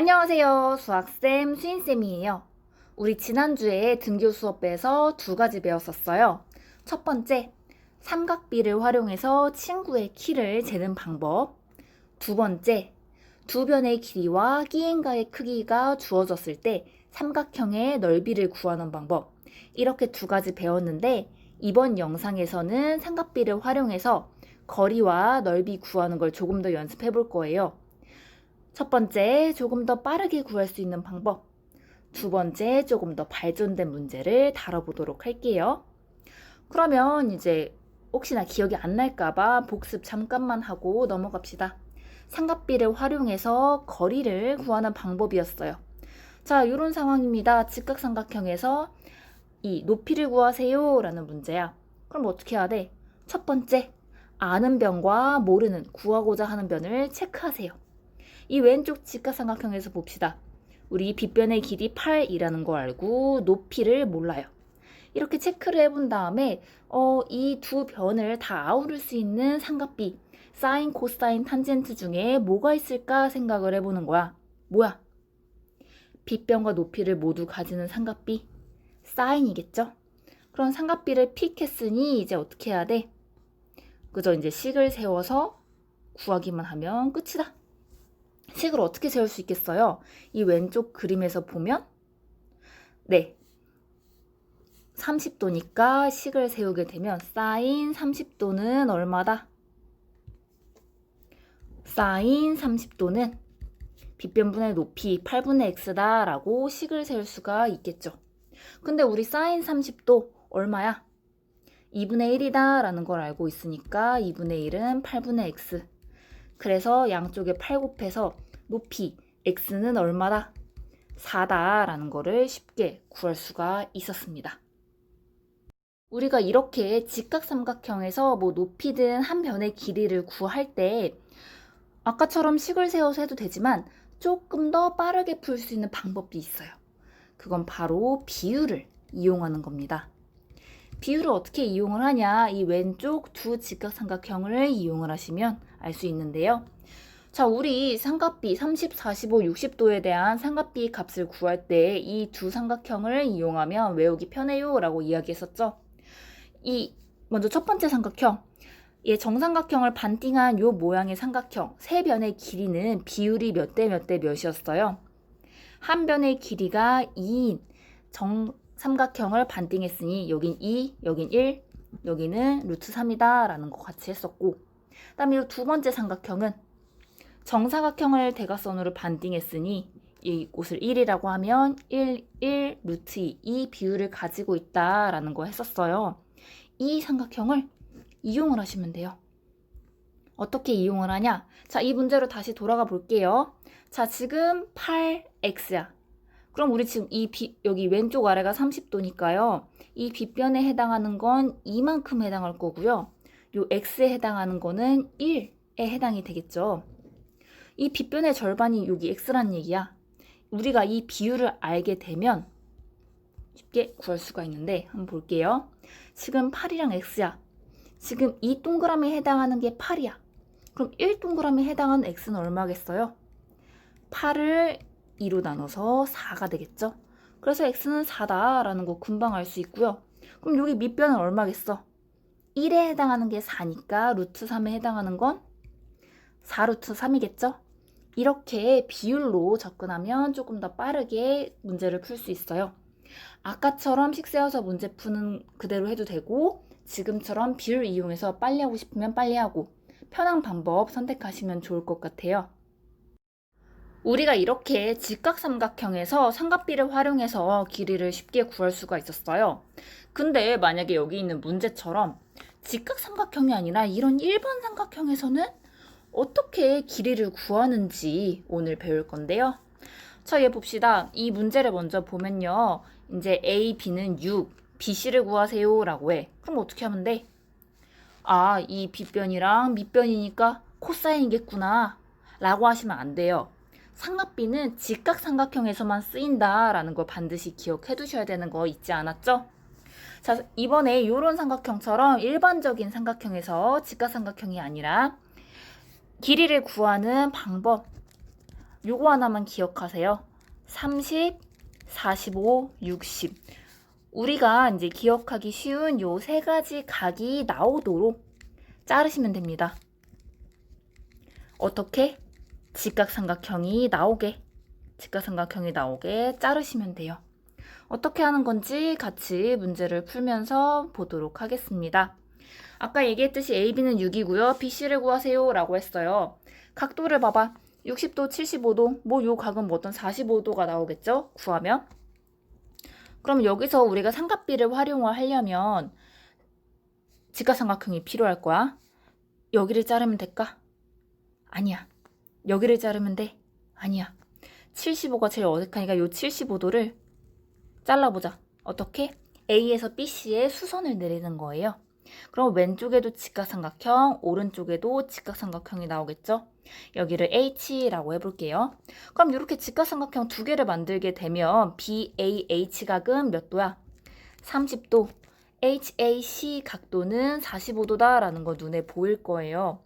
안녕하세요. 수학쌤, 수인쌤이에요. 우리 지난주에 등교 수업에서 두 가지 배웠었어요. 첫 번째, 삼각비를 활용해서 친구의 키를 재는 방법. 두 번째, 두 변의 길이와 끼인가의 크기가 주어졌을 때 삼각형의 넓이를 구하는 방법. 이렇게 두 가지 배웠는데 이번 영상에서는 삼각비를 활용해서 거리와 넓이 구하는 걸 조금 더 연습해 볼 거예요. 첫 번째, 조금 더 빠르게 구할 수 있는 방법. 두 번째, 조금 더 발전된 문제를 다뤄보도록 할게요. 그러면 이제 혹시나 기억이 안 날까봐 복습 잠깐만 하고 넘어갑시다. 삼각비를 활용해서 거리를 구하는 방법이었어요. 자, 이런 상황입니다. 직각삼각형에서 이 높이를 구하세요 라는 문제야. 그럼 어떻게 해야 돼? 첫 번째, 아는 변과 모르는 구하고자 하는 변을 체크하세요. 이 왼쪽 직각삼각형에서 봅시다. 우리 빗변의 길이 8이라는 거 알고 높이를 몰라요. 이렇게 체크를 해본 다음에 이 두 변을 다 아우를 수 있는 삼각비, 사인, 코사인, 탄젠트 중에 뭐가 있을까 생각을 해보는 거야. 뭐야? 빗변과 높이를 모두 가지는 삼각비, 사인이겠죠? 그런 삼각비를 픽했으니 이제 어떻게 해야 돼? 그저 이제 식을 세워서 구하기만 하면 끝이다. 식을 어떻게 세울 수 있겠어요? 이 왼쪽 그림에서 보면 네, 30도니까 식을 세우게 되면 사인 30도는 얼마다? 사인 30도는 빗변분의 높이 8분의 x다 라고 식을 세울 수가 있겠죠. 근데 우리 사인 30도 얼마야? 2분의 1이다 라는 걸 알고 있으니까 2분의 1은 8분의 x. 그래서 양쪽에 8 곱해서 높이 x는 얼마다? 4다 라는 거를 쉽게 구할 수가 있었습니다. 우리가 이렇게 직각삼각형에서 뭐 높이든 한 변의 길이를 구할 때 아까처럼 식을 세워서 해도 되지만 조금 더 빠르게 풀 수 있는 방법이 있어요. 그건 바로 비율을 이용하는 겁니다. 비율을 어떻게 이용을 하냐? 이 왼쪽 두 직각삼각형을 이용을 하시면 알 수 있는데요. 자, 우리 삼각비 30, 45, 60도에 대한 삼각비 값을 구할 때 이 두 삼각형을 이용하면 외우기 편해요 라고 이야기했었죠. 먼저 첫 번째 삼각형, 정삼각형을 반띵한 요 모양의 삼각형 세 변의 길이는 비율이 몇 대 몇 대 몇이었어요. 한 변의 길이가 2인 정삼각형을 반띵했으니 여긴 2, 여긴 1, 여기는 루트 3이다 라는 거 같이 했었고, 그 다음에 이 두 번째 삼각형은 정사각형을 대각선으로 반띵했으니 이곳을 1이라고 하면 1, 1, 루트 2, 이 비율을 가지고 있다라는 거 했었어요. 이 삼각형을 이용을 하시면 돼요. 어떻게 이용을 하냐? 자, 이 문제로 다시 돌아가 볼게요. 자, 지금 8x야. 그럼 우리 지금 여기 왼쪽 아래가 30도니까요. 이 빗변에 해당하는 건 이만큼 해당할 거고요. 요 x에 해당하는 거는 1에 해당이 되겠죠. 이 빗변의 절반이 여기 x란 얘기야. 우리가 이 비율을 알게 되면 쉽게 구할 수가 있는데 한번 볼게요. 지금 8이랑 x야. 지금 이 동그라미에 해당하는 게 8이야. 그럼 1동그라미에 해당하는 x는 얼마겠어요? 8을 2로 나눠서 4가 되겠죠? 그래서 x는 4다라는 거 금방 알 수 있고요. 그럼 여기 밑변은 얼마겠어? 1에 해당하는 게 4니까 루트 3에 해당하는 건 4루트 3이겠죠? 이렇게 비율로 접근하면 조금 더 빠르게 문제를 풀 수 있어요. 아까처럼 식 세워서 문제 푸는 그대로 해도 되고 지금처럼 비율 이용해서 빨리 하고 싶으면 빨리 하고 편한 방법 선택하시면 좋을 것 같아요. 우리가 이렇게 직각삼각형에서 삼각비를 활용해서 길이를 쉽게 구할 수가 있었어요. 근데 만약에 여기 있는 문제처럼 직각삼각형이 아니라 이런 일반 삼각형에서는 어떻게 길이를 구하는지 오늘 배울 건데요. 자, 얘 봅시다. 이 문제를 먼저 보면요. 이제 A, B는 6, BC를 구하세요 라고 해. 그럼 어떻게 하면 돼? 아, 이 빗변이랑 밑변이니까 코사인이겠구나 라고 하시면 안 돼요. 삼각비는 직각삼각형에서만 쓰인다 라는 걸 반드시 기억해 두셔야 되는 거 잊지 않았죠? 자, 이번에 이런 삼각형처럼 일반적인 삼각형에서 직각삼각형이 아니라 길이를 구하는 방법을 요거 하나만 기억하세요. 30, 45, 60. 우리가 이제 기억하기 쉬운 요 세 가지 각이 나오도록 자르시면 됩니다. 어떻게? 직각삼각형이 나오게 자르시면 돼요. 어떻게 하는 건지 같이 문제를 풀면서 보도록 하겠습니다. 아까 얘기했듯이 AB는 6이고요. BC를 구하세요 라고 했어요. 각도를 봐봐. 60도, 75도, 뭐 요 각은 뭐 어떤 45도가 나오겠죠? 구하면. 그럼 여기서 우리가 삼각비를 활용을 하려면 직각삼각형이 필요할 거야. 여기를 자르면 될까? 아니야. 여기를 자르면 돼? 아니야. 75가 제일 어색하니까 요 75도를 잘라보자. 어떻게? A에서 BC에 수선을 내리는 거예요. 그럼 왼쪽에도 직각삼각형, 오른쪽에도 직각삼각형이 나오겠죠? 여기를 H라고 해볼게요. 그럼 이렇게 직각삼각형 두 개를 만들게 되면 BAH 각은 몇 도야? 30도. HAC 각도는 45도다 라는 거 눈에 보일 거예요.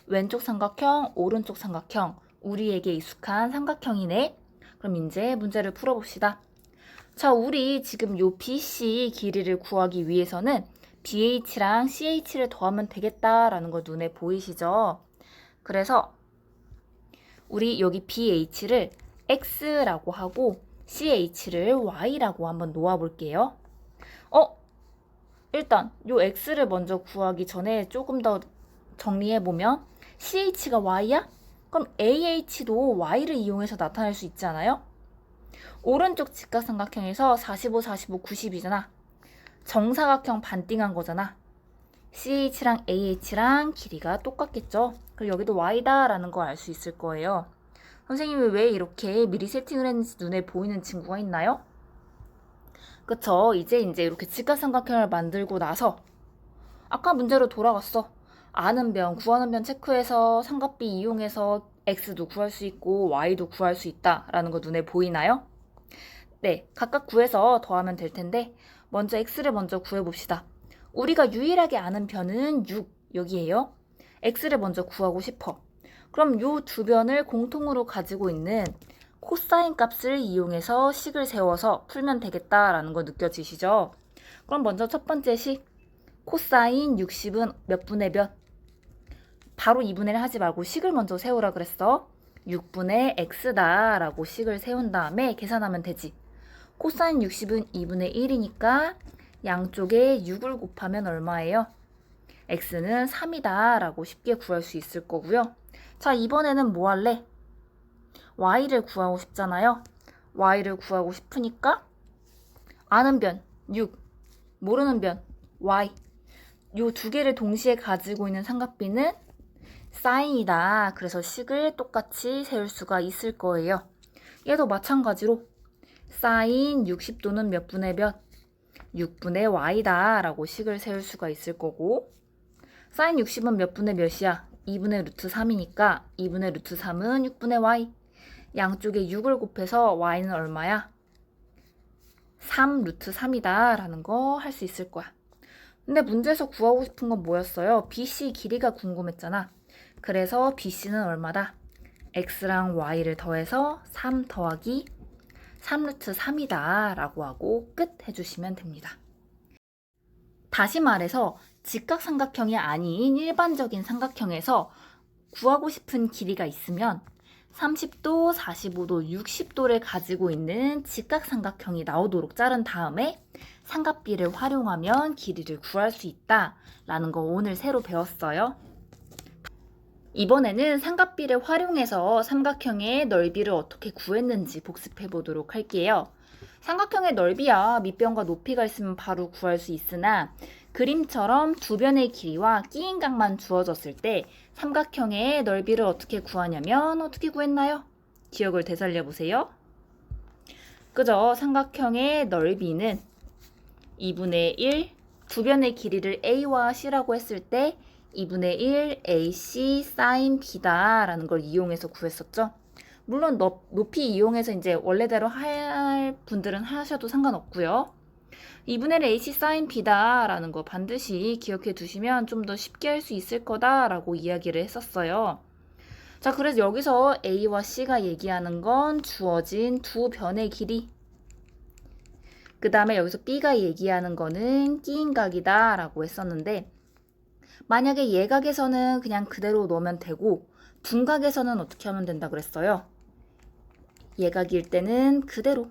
왼쪽 삼각형, 오른쪽 삼각형, 우리에게 익숙한 삼각형이네. 그럼 이제 문제를 풀어봅시다. 자, 우리 지금 요 BC 길이를 구하기 위해서는 BH랑 CH를 더하면 되겠다라는 거 눈에 보이시죠? 그래서 우리 여기 BH를 X라고 하고 CH를 Y라고 한번 놓아볼게요. 일단 요 X를 먼저 구하기 전에 조금 더 정리해보면 CH가 Y야? 그럼 AH도 Y를 이용해서 나타낼 수 있지 않아요? 오른쪽 직각삼각형에서 45, 45, 90이잖아. 정사각형 반띵한 거잖아. CH랑 AH랑 길이가 똑같겠죠? 그럼 여기도 Y다 라는 걸 알 수 있을 거예요. 선생님이 왜 이렇게 미리 세팅을 했는지 눈에 보이는 친구가 있나요? 그쵸? 이제 이렇게 직각삼각형을 만들고 나서 아까 문제로 돌아갔어. 아는 변, 구하는 변 체크해서 삼각비 이용해서 X도 구할 수 있고 Y도 구할 수 있다라는 거 눈에 보이나요? 네, 각각 구해서 더하면 될 텐데 먼저 X를 먼저 구해봅시다. 우리가 유일하게 아는 변은 6, 여기에요. X를 먼저 구하고 싶어. 그럼 요 두 변을 공통으로 가지고 있는 코사인 값을 이용해서 식을 세워서 풀면 되겠다라는 거 느껴지시죠? 그럼 먼저 첫 번째 식, 코사인 60은 몇 분의 몇? 바로 2분의 1 하지 말고 식을 먼저 세우라 그랬어. 6분의 x다 라고 식을 세운 다음에 계산하면 되지. 코사인 60은 2분의 1이니까 양쪽에 6을 곱하면 얼마예요? x는 3이다 라고 쉽게 구할 수 있을 거고요. 자, 이번에는 뭐 할래? y를 구하고 싶잖아요. y를 구하고 싶으니까 아는 변 6, 모르는 변 y, 요 두 개를 동시에 가지고 있는 삼각비는 사인이다. 그래서 식을 똑같이 세울 수가 있을 거예요. 얘도 마찬가지로 사인 60도는 몇 분의 몇? 6분의 y다 라고 식을 세울 수가 있을 거고, 사인 60은 몇 분의 몇이야? 2분의 루트 3이니까 2분의 루트 3은 6분의 y. 양쪽에 6을 곱해서 y는 얼마야? 3 루트 3이다 라는 거 할 수 있을 거야. 근데 문제에서 구하고 싶은 건 뭐였어요? BC 길이가 궁금했잖아. 그래서 BC는 얼마다? x랑 y를 더해서 3 더하기 3 루트 3이다 라고 하고 끝 해주시면 됩니다. 다시 말해서 직각삼각형이 아닌 일반적인 삼각형에서 구하고 싶은 길이가 있으면 30도, 45도, 60도를 가지고 있는 직각삼각형이 나오도록 자른 다음에 삼각비를 활용하면 길이를 구할 수 있다라는 거 오늘 새로 배웠어요. 이번에는 삼각비를 활용해서 삼각형의 넓이를 어떻게 구했는지 복습해 보도록 할게요. 삼각형의 넓이야 밑변과 높이가 있으면 바로 구할 수 있으나 그림처럼 두 변의 길이와 끼인 각만 주어졌을 때 삼각형의 넓이를 어떻게 구하냐면 어떻게 구했나요? 기억을 되살려 보세요. 그죠? 삼각형의 넓이는 2분의 1, 두 변의 길이를 A와 C라고 했을 때 2분의 1 AC sin B다 라는 걸 이용해서 구했었죠. 물론 높이 이용해서 이제 원래대로 할 분들은 하셔도 상관없고요. 2분의 1 AC sin B다 라는 거 반드시 기억해 두시면 좀 더 쉽게 할 수 있을 거다 라고 이야기를 했었어요. 자, 그래서 여기서 A와 C가 얘기하는 건 주어진 두 변의 길이. 그 다음에 여기서 B가 얘기하는 거는 끼인각이다 라고 했었는데, 만약에 예각에서는 그냥 그대로 놓으면 되고 둔각에서는 어떻게 하면 된다 그랬어요? 예각일 때는 그대로,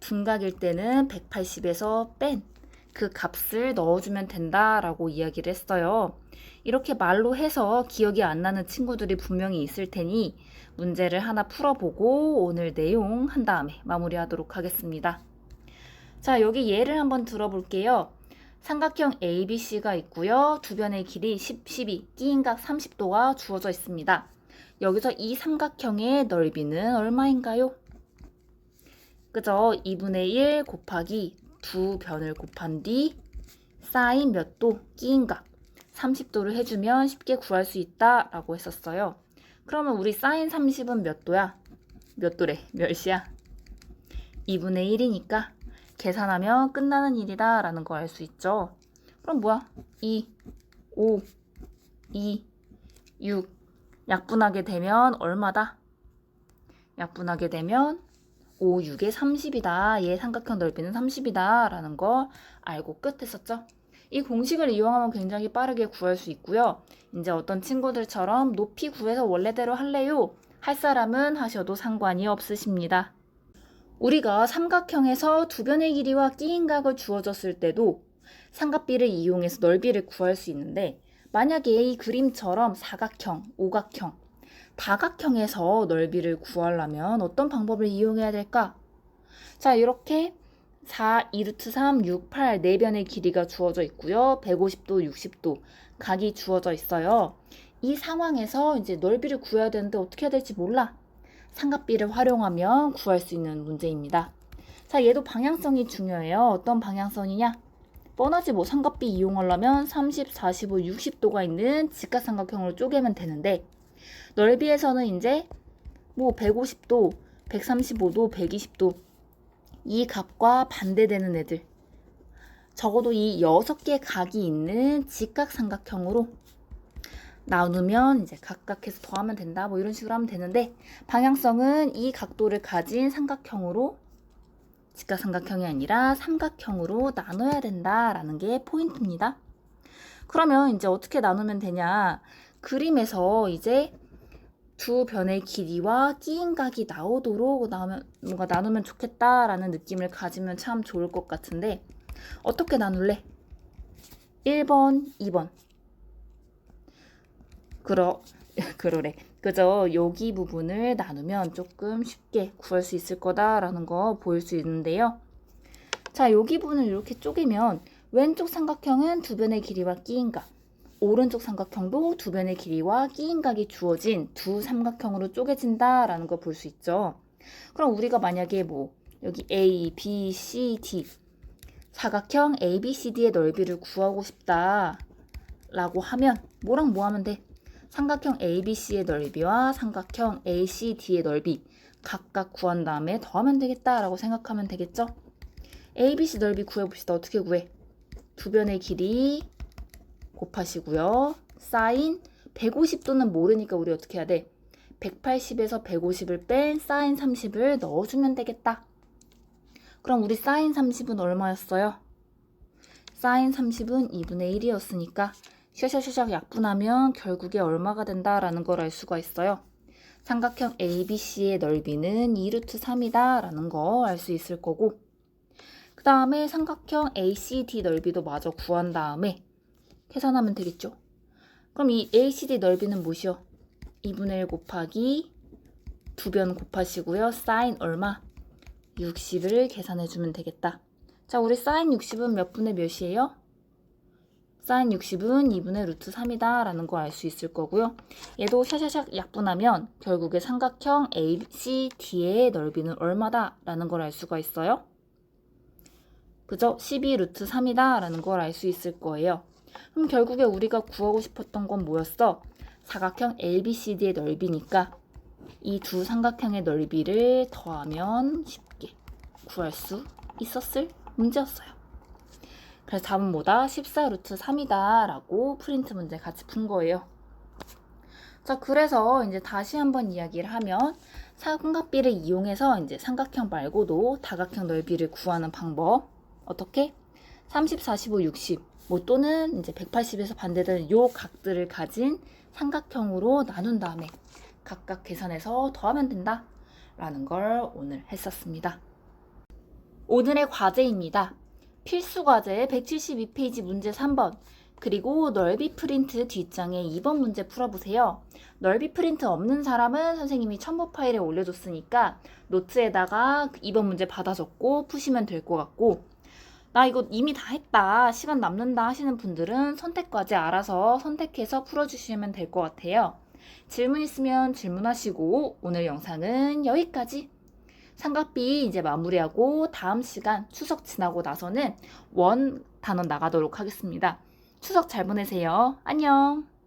둔각일 때는 180에서 뺀 그 값을 넣어주면 된다라고 이야기를 했어요. 이렇게 말로 해서 기억이 안 나는 친구들이 분명히 있을 테니 문제를 하나 풀어보고 오늘 내용 한 다음에 마무리하도록 하겠습니다. 자, 여기 예를 한번 들어볼게요. 삼각형 ABC가 있고요. 두 변의 길이 10, 12, 끼인각 30도가 주어져 있습니다. 여기서 이 삼각형의 넓이는 얼마인가요? 그죠? 2분의 1 곱하기 두 변을 곱한 뒤 사인 몇 도, 끼인각 30도를 해주면 쉽게 구할 수 있다 라고 했었어요. 그러면 우리 사인 30은 몇 도야? 몇 도래? 몇이야? 2분의 1이니까 계산하면 끝나는 일이다 라는 거 알 수 있죠. 그럼 뭐야? 2, 5, 2, 6 약분하게 되면 얼마다? 약분하게 되면 5, 6에 30이다. 얘 삼각형 넓이는 30이다 라는 거 알고 끝 했었죠. 이 공식을 이용하면 굉장히 빠르게 구할 수 있고요. 이제 어떤 친구들처럼 높이 구해서 원래대로 할래요? 할 사람은 하셔도 상관이 없으십니다. 우리가 삼각형에서 두 변의 길이와 끼인각을 주어졌을 때도 삼각비를 이용해서 넓이를 구할 수 있는데, 만약에 이 그림처럼 사각형, 오각형, 다각형에서 넓이를 구하려면 어떤 방법을 이용해야 될까? 자, 이렇게 4, 2루트 3, 6, 8 네 변의 길이가 주어져 있고요. 150도, 60도 각이 주어져 있어요. 이 상황에서 이제 넓이를 구해야 되는데 어떻게 해야 될지 몰라. 삼각비를 활용하면 구할 수 있는 문제입니다. 자, 얘도 방향성이 중요해요. 어떤 방향성이냐? 뻔하지 뭐. 삼각비 이용하려면 30, 45, 60도가 있는 직각삼각형으로 쪼개면 되는데, 넓이에서는 이제 뭐 150도, 135도, 120도 이 값과 반대되는 애들, 적어도 이 6개 각이 있는 직각삼각형으로 나누면 이제 각각해서 더하면 된다, 뭐 이런 식으로 하면 되는데, 방향성은 이 각도를 가진 삼각형으로, 직각삼각형이 아니라 삼각형으로 나눠야 된다라는 게 포인트입니다. 그러면 이제 어떻게 나누면 되냐? 그림에서 이제 두 변의 길이와 끼인각이 나오도록 뭔가 나누면 좋겠다라는 느낌을 가지면 참 좋을 것 같은데, 어떻게 나눌래? 1번, 2번. 그러래. 그죠? 여기 부분을 나누면 조금 쉽게 구할 수 있을 거다라는 거 보일 수 있는데요. 자, 여기 부분을 이렇게 쪼개면 왼쪽 삼각형은 두 변의 길이와 끼인각, 오른쪽 삼각형도 두 변의 길이와 끼인각이 주어진 두 삼각형으로 쪼개진다라는 거 볼 수 있죠. 그럼 우리가 만약에 뭐 여기 A, B, C, D 사각형 A, B, C, D의 넓이를 구하고 싶다라고 하면 뭐랑 뭐 하면 돼? 삼각형 A, B, C의 넓이와 삼각형 A, C, D의 넓이 각각 구한 다음에 더하면 되겠다라고 생각하면 되겠죠? A, B, C 넓이 구해봅시다. 어떻게 구해? 두 변의 길이 곱하시고요. 사인 150도는 모르니까 우리 어떻게 해야 돼? 180에서 150을 뺀 사인 30을 넣어주면 되겠다. 그럼 우리 사인 30은 얼마였어요? 사인 30은 2분의 1이었으니까 샤샤샤샥 약분하면 결국에 얼마가 된다라는 걸 알 수가 있어요. 삼각형 ABC의 넓이는 2루트 3이다 라는 거 알 수 있을 거고, 그 다음에 삼각형 ACD 넓이도 마저 구한 다음에 계산하면 되겠죠. 그럼 이 ACD 넓이는 뭐시요? 2분의 1 곱하기 두 변 곱하시고요. 사인 얼마? 60을 계산해주면 되겠다. 자, 우리 사인 60은 몇 분의 몇이에요? 사인 60은 2분의 루트 3이다 라는 거 알 수 있을 거고요. 얘도 샤샤샥 약분하면 결국에 삼각형 ACD의 넓이는 얼마다 라는 걸 알 수가 있어요. 그죠? 12 루트 3이다 라는 걸 알 수 있을 거예요. 그럼 결국에 우리가 구하고 싶었던 건 뭐였어? 사각형 ABCD의 넓이니까 이 두 삼각형의 넓이를 더하면 쉽게 구할 수 있었을 문제였어요. 그래서 답은 뭐다? 14 루트 3이다 라고 프린트 문제 같이 푼 거예요. 자, 자, 그래서 이제 다시 한번 이야기를 하면 삼각비를 이용해서 이제 삼각형 말고도 다각형 넓이를 구하는 방법. 어떻게? 30, 45, 60. 뭐 또는 이제 180에서 반대되는 요 각들을 가진 삼각형으로 나눈 다음에 각각 계산해서 더하면 된다. 라는 걸 오늘 했었습니다. 오늘의 과제입니다. 필수 과제 172페이지 문제 3번. 그리고 넓이 프린트 뒷장에 2번 문제 풀어보세요. 넓이 프린트 없는 사람은 선생님이 첨부 파일에 올려줬으니까 노트에다가 2번 문제 받아 적고 푸시면 될 것 같고, 나 이거 이미 다 했다, 시간 남는다 하시는 분들은 선택 과제 알아서 선택해서 풀어주시면 될 것 같아요. 질문 있으면 질문하시고 오늘 영상은 여기까지. 삼각비 이제 마무리하고 다음 시간 추석 지나고 나서는 원 단원 나가도록 하겠습니다. 추석 잘 보내세요. 안녕.